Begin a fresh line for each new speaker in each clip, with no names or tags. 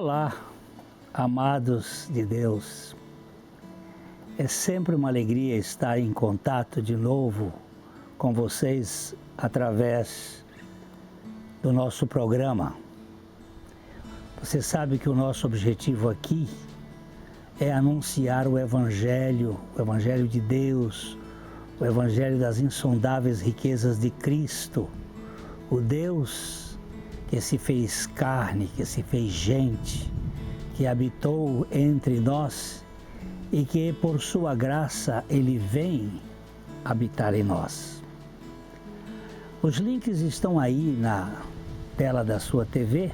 Olá, amados de Deus. É sempre uma alegria estar em contato de novo com vocês através do nosso programa. Você sabe que o nosso objetivo aqui é anunciar o Evangelho de Deus, o Evangelho das insondáveis riquezas de Cristo, o Deus que se fez carne, que se fez gente, que habitou entre nós e que por sua graça Ele vem habitar em nós. Os links estão aí na tela da sua TV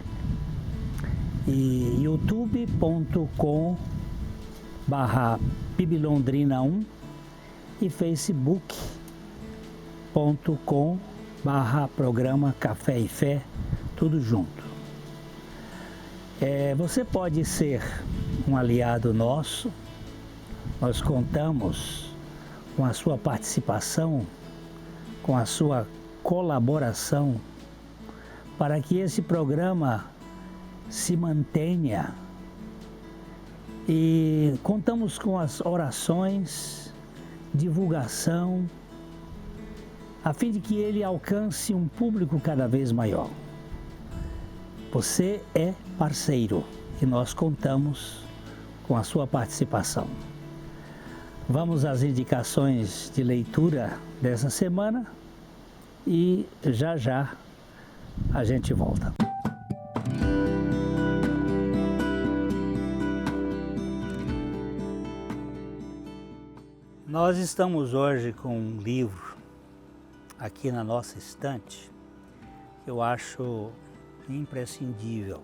e youtube.com/piblondrina1 e facebook.com/programa Café e Fé, tudo junto. Você pode ser um aliado nosso, nós contamos com a sua participação, com a sua colaboração, para que esse programa se mantenha, e contamos com as orações, divulgação, a fim de que ele alcance um público cada vez maior. Você é parceiro e nós contamos com a sua participação. Vamos às indicações de leitura dessa semana e já a gente volta. Nós estamos hoje com um livro aqui na nossa estante que eu acho imprescindível.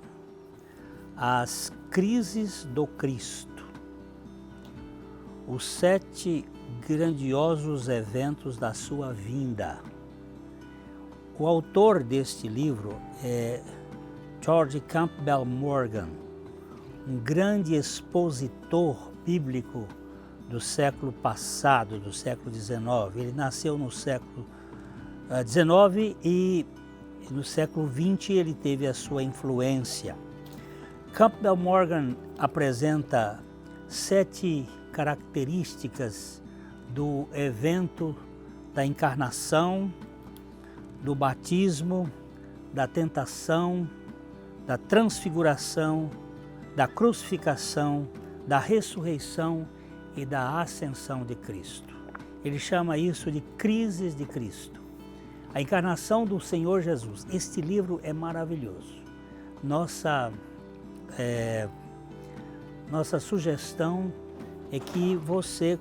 As Crises do Cristo. Os 7 grandiosos eventos da sua vinda. O autor deste livro é George Campbell Morgan, um grande expositor bíblico do século passado, do século XIX. Ele nasceu no século XIX e no século XX ele teve a sua influência. Campbell Morgan apresenta 7 características do evento da encarnação, do batismo, da tentação, da transfiguração, da crucificação, da ressurreição e da ascensão de Cristo. Ele chama isso de Crises de Cristo. A encarnação do Senhor Jesus. Este livro é maravilhoso. Nossa sugestão é que você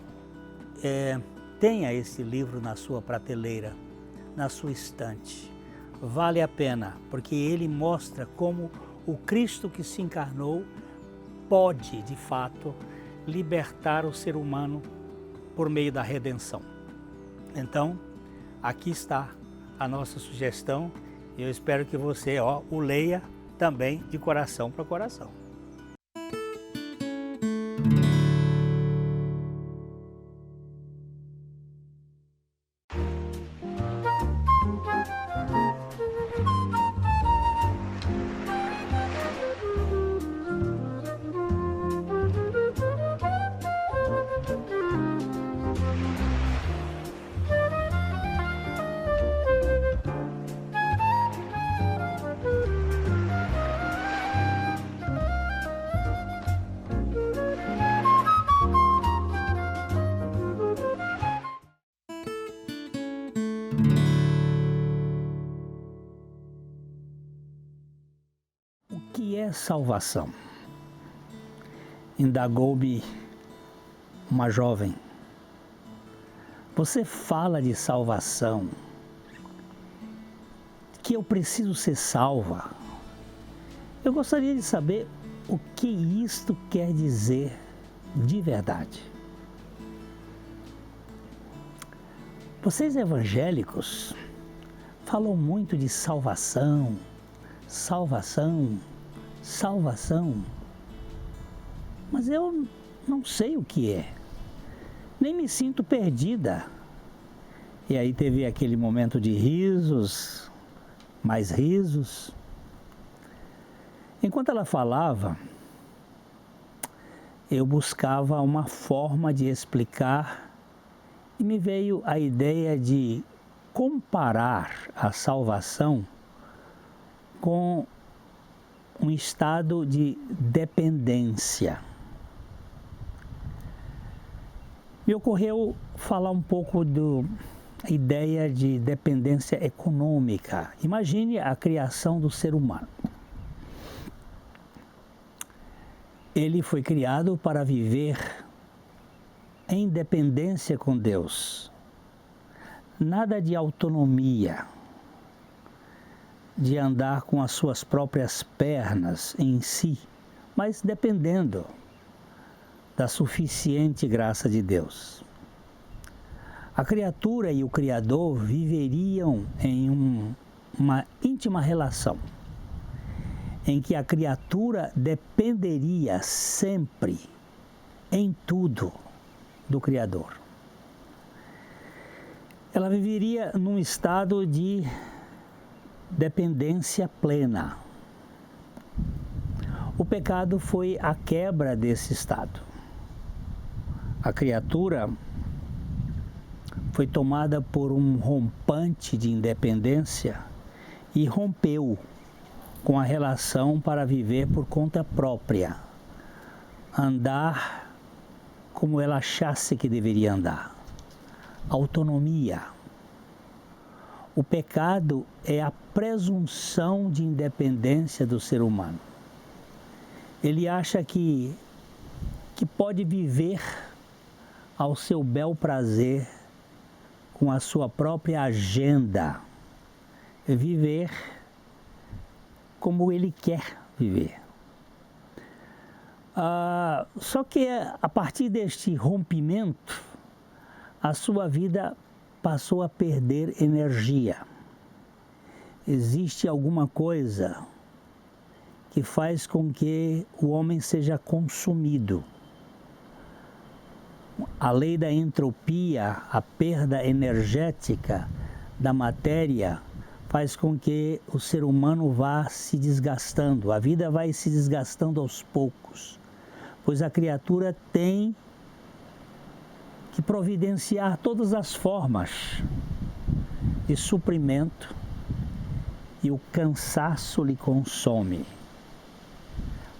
tenha esse livro na sua prateleira, na sua estante. Vale a pena, porque ele mostra como o Cristo que se encarnou pode, de fato, libertar o ser humano por meio da redenção. Então, aqui está a nossa sugestão e eu espero que você o leia também de coração para coração. O que é salvação? Indagou-me uma jovem. Você fala de salvação, que eu preciso ser salva. Eu gostaria de saber o que isto quer dizer de verdade. Vocês evangélicos falam muito de salvação, salvação, salvação, mas eu não sei o que é, nem me sinto perdida. E aí teve aquele momento de mais risos. Enquanto ela falava, eu buscava uma forma de explicar e me veio a ideia de comparar a salvação com um estado de dependência. Me ocorreu falar um pouco da ideia de dependência econômica. Imagine a criação do ser humano. Ele foi criado para viver em dependência com Deus. Nada de autonomia, de andar com as suas próprias pernas em si, mas dependendo da suficiente graça de Deus. A criatura e o Criador viveriam em uma íntima relação, em que a criatura dependeria sempre, em tudo, do Criador. Ela viveria num estado de dependência plena. O pecado foi a quebra desse estado. A criatura foi tomada por um rompante de independência e rompeu com a relação para viver por conta própria, andar como ela achasse que deveria andar. Autonomia. O pecado é a presunção de independência do ser humano. Ele acha que pode viver ao seu bel prazer, com a sua própria agenda, viver como ele quer viver. Só que a partir deste rompimento, a sua vida passou a perder energia. Existe alguma coisa que faz com que o homem seja consumido. A lei da entropia, a perda energética da matéria, faz com que o ser humano vá se desgastando, a vida vai se desgastando aos poucos, pois a criatura tem que providenciar todas as formas de suprimento e o cansaço lhe consome.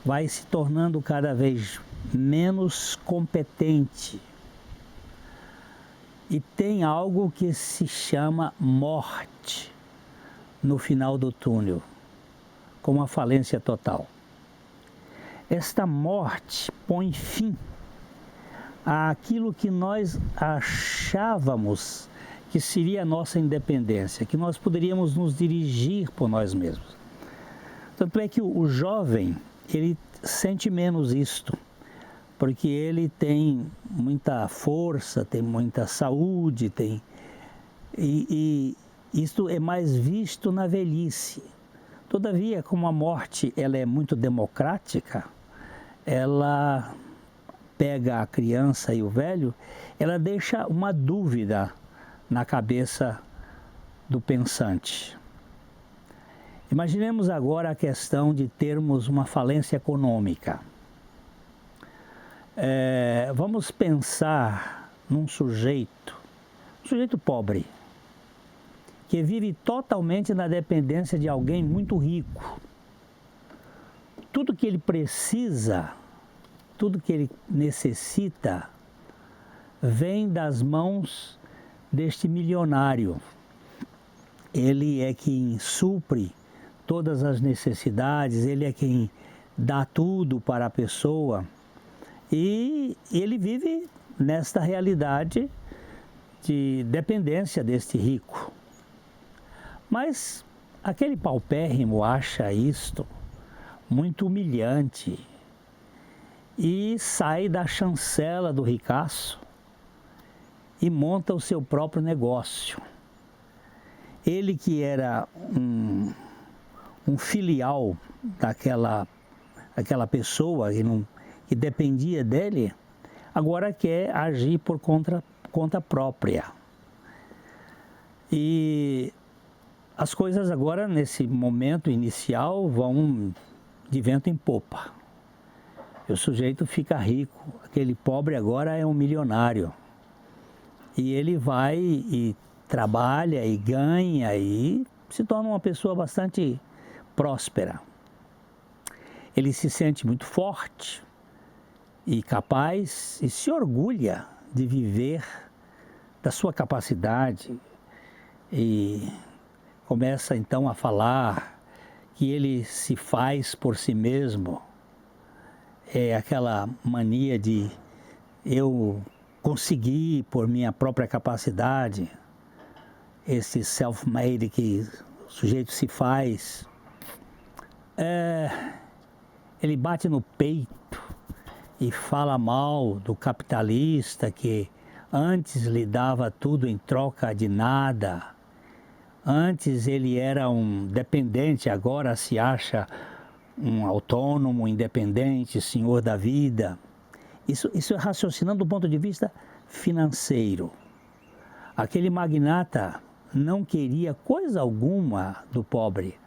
Vai se tornando cada vez menos competente. E tem algo que se chama morte no final do túnel, como a falência total. Esta morte põe fim àquilo que nós achávamos que seria a nossa independência, que nós poderíamos nos dirigir por nós mesmos. Tanto é que o jovem, ele sente menos isto, porque ele tem muita força, tem muita saúde, e isto é mais visto na velhice. Todavia, como a morte ela é muito democrática, ela pega a criança e o velho, ela deixa uma dúvida na cabeça do pensante. Imaginemos agora a questão de termos uma falência econômica. Vamos pensar num sujeito pobre, que vive totalmente na dependência de alguém muito rico. Tudo que ele precisa, tudo que ele necessita, vem das mãos deste milionário. Ele é quem supre todas as necessidades, ele é quem dá tudo para a pessoa. E ele vive nesta realidade de dependência deste rico. Mas aquele paupérrimo acha isto muito humilhante e sai da chancela do ricaço e monta o seu próprio negócio. Ele que era um filial daquela pessoa que dependia dele, agora quer agir por conta própria. E as coisas agora, nesse momento inicial, vão de vento em popa. E o sujeito fica rico. Aquele pobre agora é um milionário. E ele vai e trabalha e ganha e se torna uma pessoa bastante próspera. Ele se sente muito forte e capaz e se orgulha de viver da sua capacidade e começa então a falar que ele se faz por si mesmo. É aquela mania de eu conseguir por minha própria capacidade, esse self-made que o sujeito se faz. Ele bate no peito e fala mal do capitalista que antes lhe dava tudo em troca de nada. Antes ele era um dependente, agora se acha um autônomo, independente, senhor da vida. Isso é raciocinando do ponto de vista financeiro. Aquele magnata não queria coisa alguma do pobre,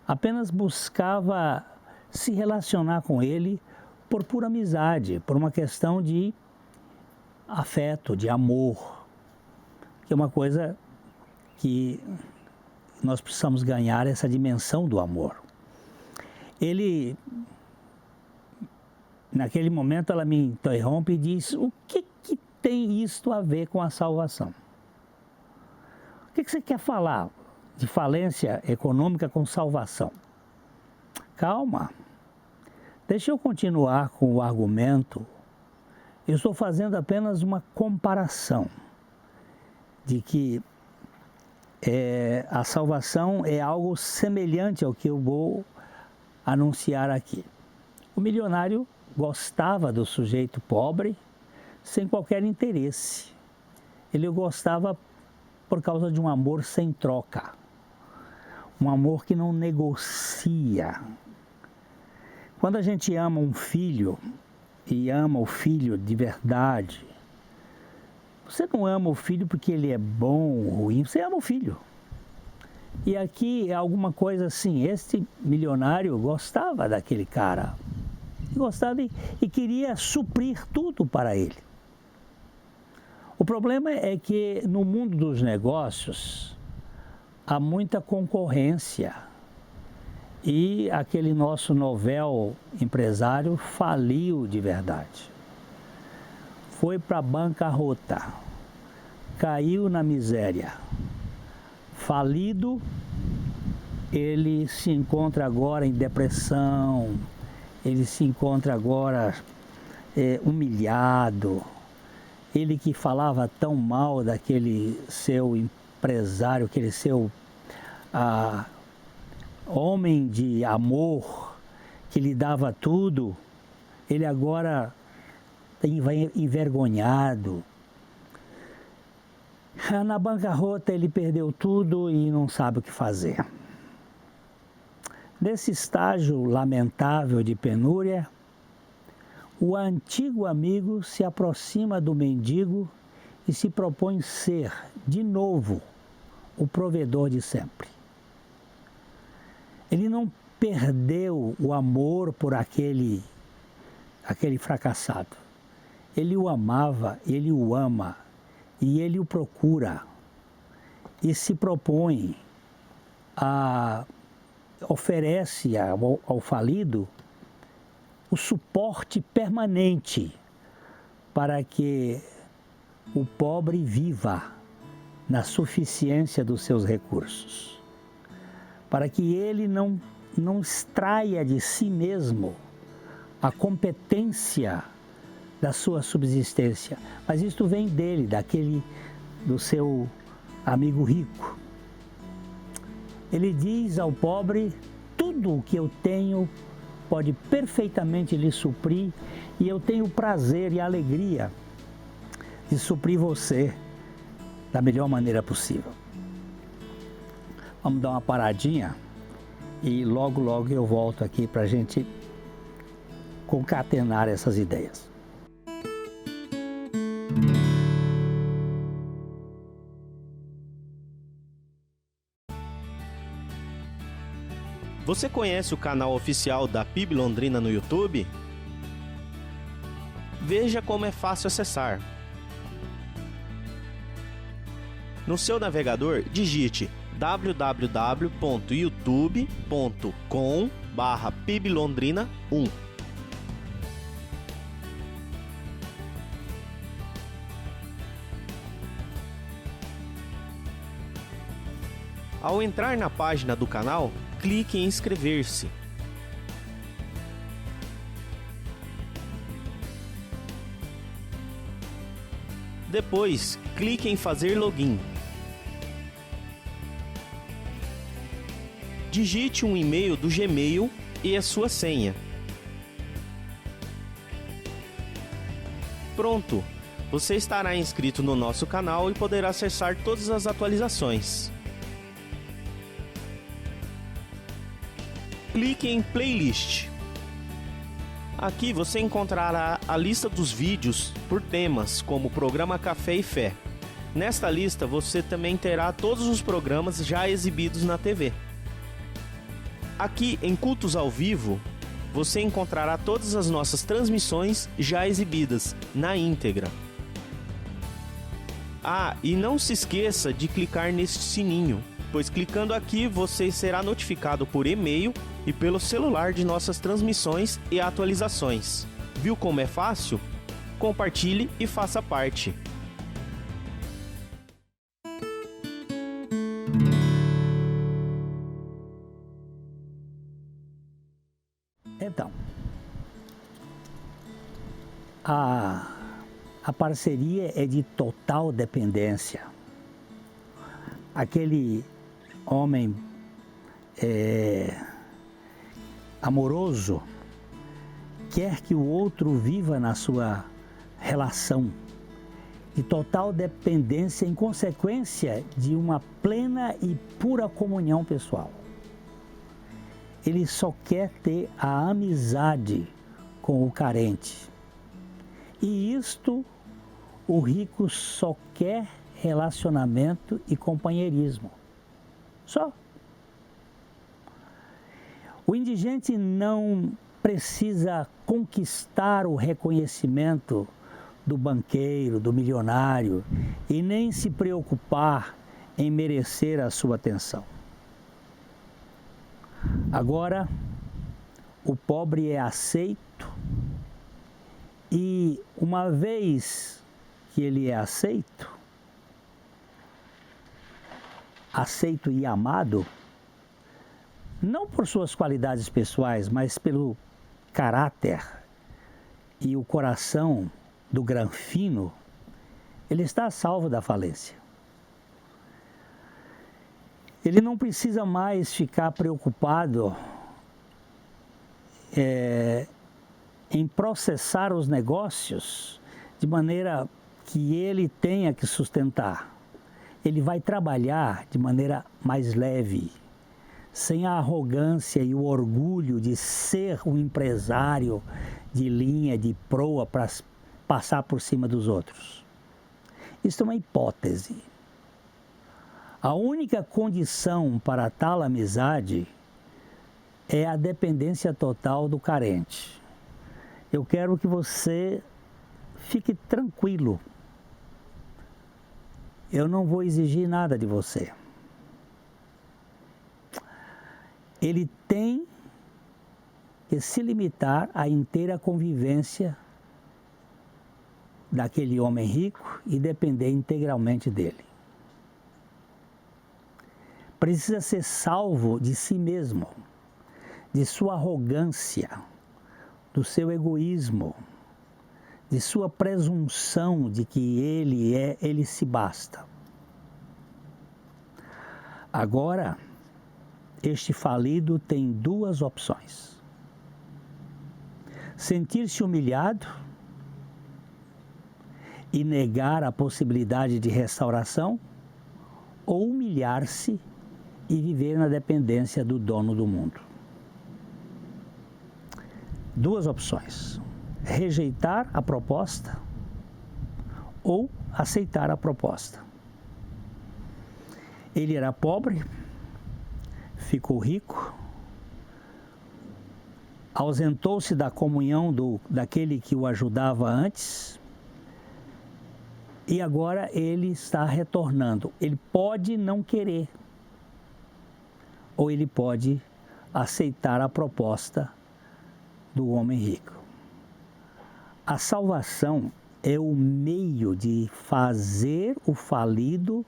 apenas buscava se relacionar com ele por pura amizade, por uma questão de afeto, de amor, que é uma coisa que nós precisamos ganhar, essa dimensão do amor. Naquele momento ela me interrompe e diz: o que tem isto a ver com a salvação? O que você quer falar de falência econômica com salvação? Calma, deixa eu continuar com o argumento. Eu estou fazendo apenas uma comparação de que a salvação é algo semelhante ao que eu vou anunciar aqui. O milionário gostava do sujeito pobre sem qualquer interesse. Ele o gostava por causa de um amor sem troca, um amor que não negocia. Quando a gente ama um filho e ama o filho de verdade, você não ama o filho porque ele é bom ou ruim, você ama o filho. E aqui é alguma coisa assim, este milionário gostava daquele cara, gostava e queria suprir tudo para ele. O problema é que no mundo dos negócios há muita concorrência e aquele nosso novel empresário faliu de verdade. Foi para a bancarrota, caiu na miséria. Falido, ele se encontra agora em depressão, ele se encontra agora humilhado. Ele que falava tão mal daquele seu empresário, aquele seu homem de amor, que lhe dava tudo, ele agora vai envergonhado. Na bancarrota ele perdeu tudo e não sabe o que fazer. Nesse estágio lamentável de penúria, o antigo amigo se aproxima do mendigo e se propõe ser, de novo, o provedor de sempre. Ele não perdeu o amor por aquele fracassado. Ele o amava, ele o ama e ele o procura e se propõe oferece ao falido o suporte permanente para que o pobre viva na suficiência dos seus recursos, para que ele não extraia de si mesmo a competência da sua subsistência, mas isto vem dele, do seu amigo rico. Ele diz ao pobre: tudo o que eu tenho pode perfeitamente lhe suprir e eu tenho o prazer e a alegria de suprir você da melhor maneira possível. Vamos dar uma paradinha e logo eu volto aqui para a gente concatenar essas ideias.
Você conhece o canal oficial da PIB Londrina no YouTube? Veja como é fácil acessar. No seu navegador, digite www.youtube.com/PIBLondrina1. Ao entrar na página do canal, clique em inscrever-se. Depois, clique em fazer login. Digite um e-mail do Gmail e a sua senha. Pronto! Você estará inscrito no nosso canal e poderá acessar todas as atualizações. Clique em Playlist. Aqui você encontrará a lista dos vídeos por temas, como o programa Café e Fé. Nesta lista você também terá todos os programas já exibidos na TV. Aqui em Cultos ao Vivo, você encontrará todas as nossas transmissões já exibidas na íntegra. E não se esqueça de clicar neste sininho, pois clicando aqui você será notificado por e-mail e pelo celular de nossas transmissões e atualizações. Viu como é fácil? Compartilhe e faça parte.
Então, a parceria é de total dependência. Aquele homem amoroso quer que o outro viva na sua relação de total dependência em consequência de uma plena e pura comunhão pessoal. Ele só quer ter a amizade com o carente. E isto, o rico só quer relacionamento e companheirismo. Só. O indigente não precisa conquistar o reconhecimento do banqueiro, do milionário, e nem se preocupar em merecer a sua atenção. Agora, o pobre é aceito, e uma vez que ele é aceito e amado, não por suas qualidades pessoais, mas pelo caráter e o coração do Granfino, ele está salvo da falência. Ele não precisa mais ficar preocupado em processar os negócios de maneira que ele tenha que sustentar. Ele vai trabalhar de maneira mais leve, sem a arrogância e o orgulho de ser um empresário de linha, de proa, para passar por cima dos outros. Isso é uma hipótese. A única condição para tal amizade é a dependência total do carente. Eu quero que você fique tranquilo. Eu não vou exigir nada de você. Ele tem que se limitar à inteira convivência daquele homem rico e depender integralmente dele. Precisa ser salvo de si mesmo, de sua arrogância, do seu egoísmo, de sua presunção de que ele se basta. Agora, este falido tem duas opções: sentir-se humilhado e negar a possibilidade de restauração, ou humilhar-se e viver na dependência do dono do mundo. Duas opções: rejeitar a proposta ou aceitar a proposta. Ele era pobre, ficou rico, ausentou-se da comunhão daquele que o ajudava antes, e agora ele está retornando. Ele pode não querer, ou ele pode aceitar a proposta do homem rico. A salvação é o meio de fazer o falido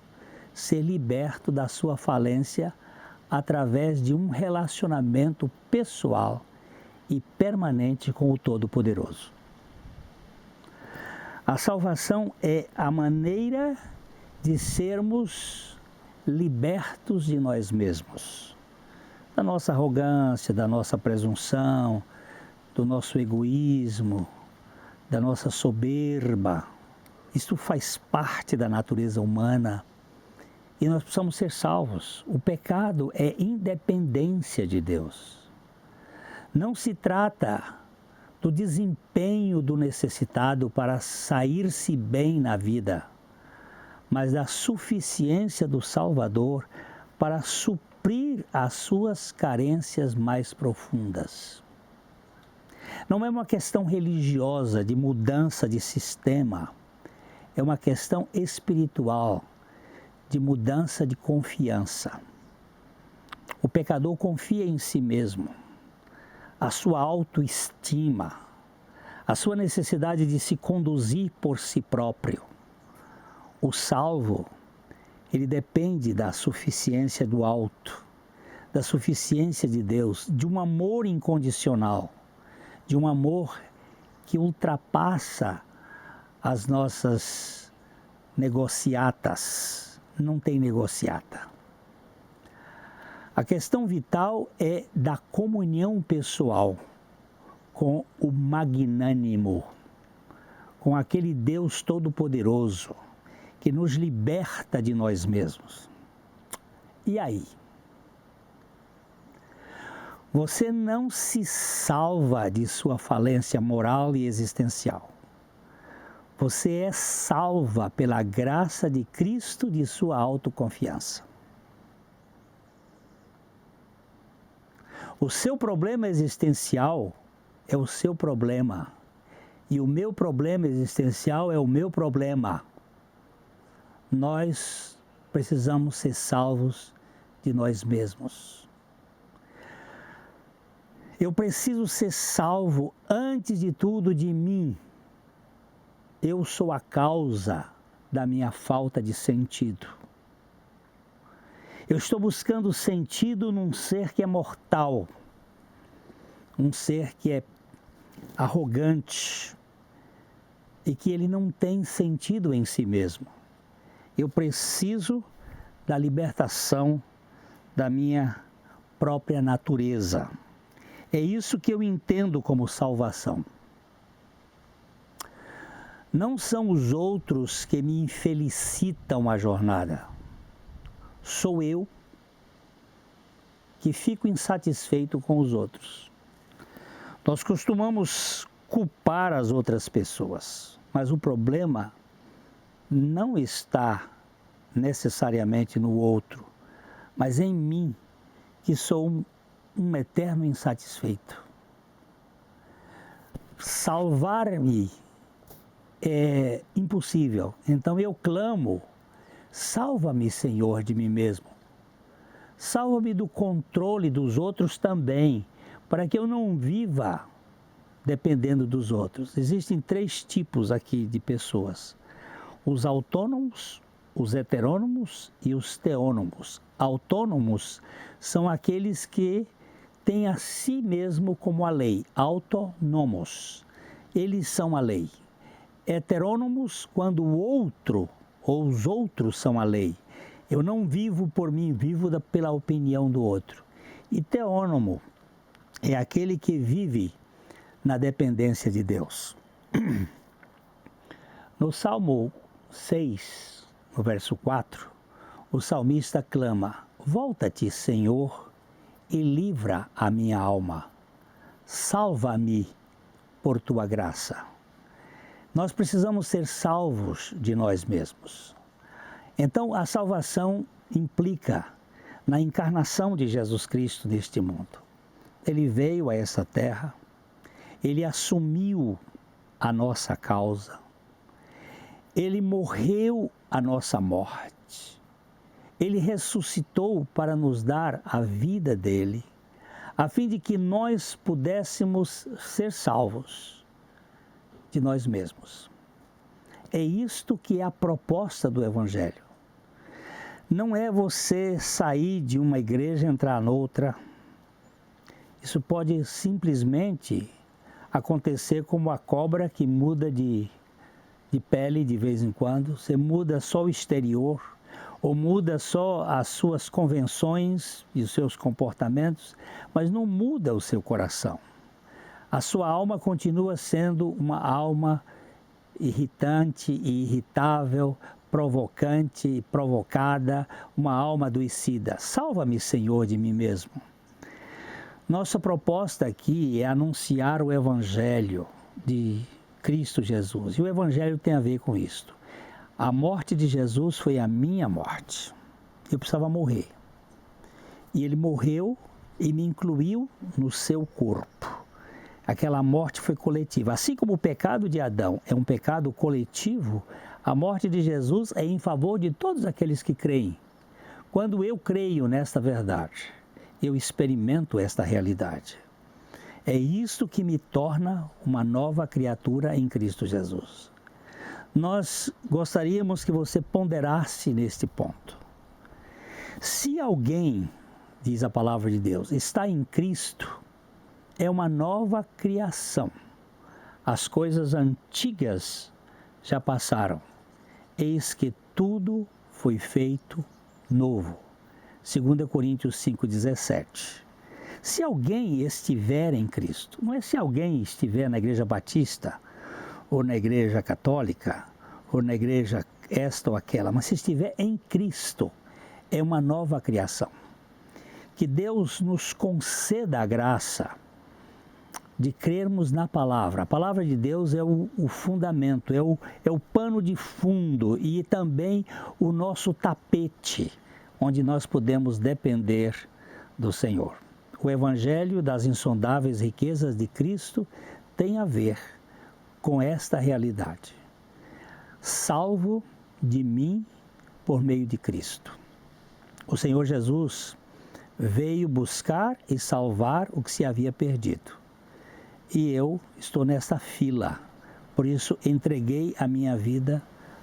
ser liberto da sua falência através de um relacionamento pessoal e permanente com o Todo-Poderoso. A salvação é a maneira de sermos libertos de nós mesmos, da nossa arrogância, da nossa presunção, do nosso egoísmo, da nossa soberba. Isso faz parte da natureza humana e nós precisamos ser salvos. O pecado é independência de Deus. Não se trata do desempenho do necessitado para sair-se bem na vida, mas da suficiência do Salvador para suprir as suas carências mais profundas. Não é uma questão religiosa de mudança de sistema, é uma questão espiritual de mudança de confiança. O pecador confia em si mesmo, a sua autoestima, a sua necessidade de se conduzir por si próprio. O salvo, ele depende da suficiência do alto, da suficiência de Deus, de um amor incondicional, de um amor que ultrapassa as nossas negociatas. Não tem negociata. A questão vital é da comunhão pessoal com o magnânimo, com aquele Deus Todo-Poderoso que nos liberta de nós mesmos. E aí? Você não se salva de sua falência moral e existencial. Você é salva pela graça de Cristo de sua autoconfiança. O seu problema existencial é o seu problema. E o meu problema existencial é o meu problema. Nós precisamos ser salvos de nós mesmos. Eu preciso ser salvo, antes de tudo, de mim. Eu sou a causa da minha falta de sentido. Eu estou buscando sentido num ser que é mortal, um ser que é arrogante e que ele não tem sentido em si mesmo. Eu preciso da libertação da minha própria natureza. É isso que eu entendo como salvação. Não são os outros que me infelicitam a jornada. Sou eu que fico insatisfeito com os outros. Nós costumamos culpar as outras pessoas, mas o problema não está necessariamente no outro, mas em mim, que sou um eterno insatisfeito. Salvar-me é impossível, então eu clamo: salva-me, Senhor, de mim mesmo. Salva-me do controle dos outros também, para que eu não viva dependendo dos outros. Existem 3 tipos aqui de pessoas: os autônomos, os heterônomos e os teônomos. Autônomos são aqueles que têm a si mesmo como a lei, autônomos. Eles são a lei. Heterônomos, quando o outro ou os outros são a lei. Eu não vivo por mim, vivo pela opinião do outro. E teônomo é aquele que vive na dependência de Deus. No Salmo 6, no verso 4, o salmista clama: volta-te, Senhor, e livra a minha alma. Salva-me por tua graça. Nós precisamos ser salvos de nós mesmos. Então, a salvação implica na encarnação de Jesus Cristo neste mundo. Ele veio a essa terra, Ele assumiu a nossa causa. Ele morreu a nossa morte. Ele ressuscitou para nos dar a vida dele, a fim de que nós pudéssemos ser salvos de nós mesmos. É isto que é a proposta do Evangelho. Não é você sair de uma igreja e entrar noutra. Isso pode simplesmente acontecer como a cobra que muda de pele de vez em quando. Você muda só o exterior, ou muda só as suas convenções e os seus comportamentos, mas não muda o seu coração. A sua alma continua sendo uma alma irritante e irritável, provocante e provocada, uma alma adoecida. Salva-me, Senhor, de mim mesmo. Nossa proposta aqui é anunciar o Evangelho de Cristo Jesus. E o Evangelho tem a ver com isto. A morte de Jesus foi a minha morte. Eu precisava morrer. E Ele morreu e me incluiu no seu corpo. Aquela morte foi coletiva. Assim como o pecado de Adão é um pecado coletivo, a morte de Jesus é em favor de todos aqueles que creem. Quando eu creio nesta verdade, eu experimento esta realidade. É isto que me torna uma nova criatura em Cristo Jesus. Nós gostaríamos que você ponderasse neste ponto. Se alguém, diz a palavra de Deus, está em Cristo, é uma nova criação. As coisas antigas já passaram. Eis que tudo foi feito novo. 2 Coríntios 5,17. Se alguém estiver em Cristo, não é se alguém estiver na igreja batista, ou na igreja católica, ou na igreja esta ou aquela, mas se estiver em Cristo, é uma nova criação. Que Deus nos conceda a graça de crermos na palavra. A palavra de Deus é o fundamento, é o pano de fundo e também o nosso tapete, onde nós podemos depender do Senhor. O Evangelho das insondáveis riquezas de Cristo tem a ver com esta realidade. Salvo de mim por meio de Cristo. O Senhor Jesus veio buscar e salvar o que se havia perdido. E eu estou nesta fila, por isso entreguei a minha vida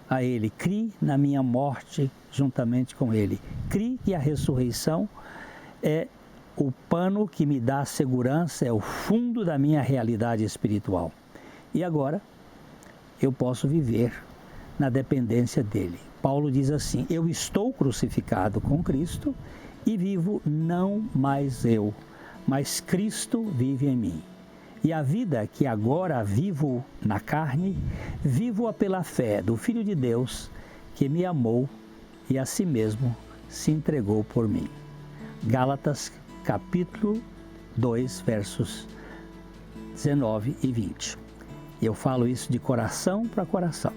a Ele. Criei na minha morte juntamente com Ele. Criei que a ressurreição é o pano que me dá segurança, é o fundo da minha realidade espiritual. E agora eu posso viver na dependência dEle. Paulo diz assim: eu estou crucificado com Cristo e vivo não mais eu, mas Cristo vive em mim. E a vida que agora vivo na carne, vivo-a pela fé do Filho de Deus, que me amou e a si mesmo se entregou por mim. Gálatas capítulo 2, versos 19 e 20. Eu falo isso de coração para coração.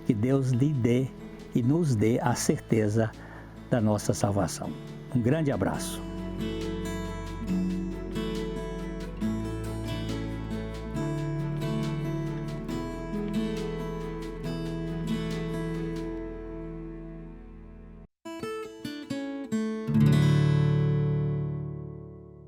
Que Deus lhe dê e nos dê a certeza da nossa salvação. Um grande abraço.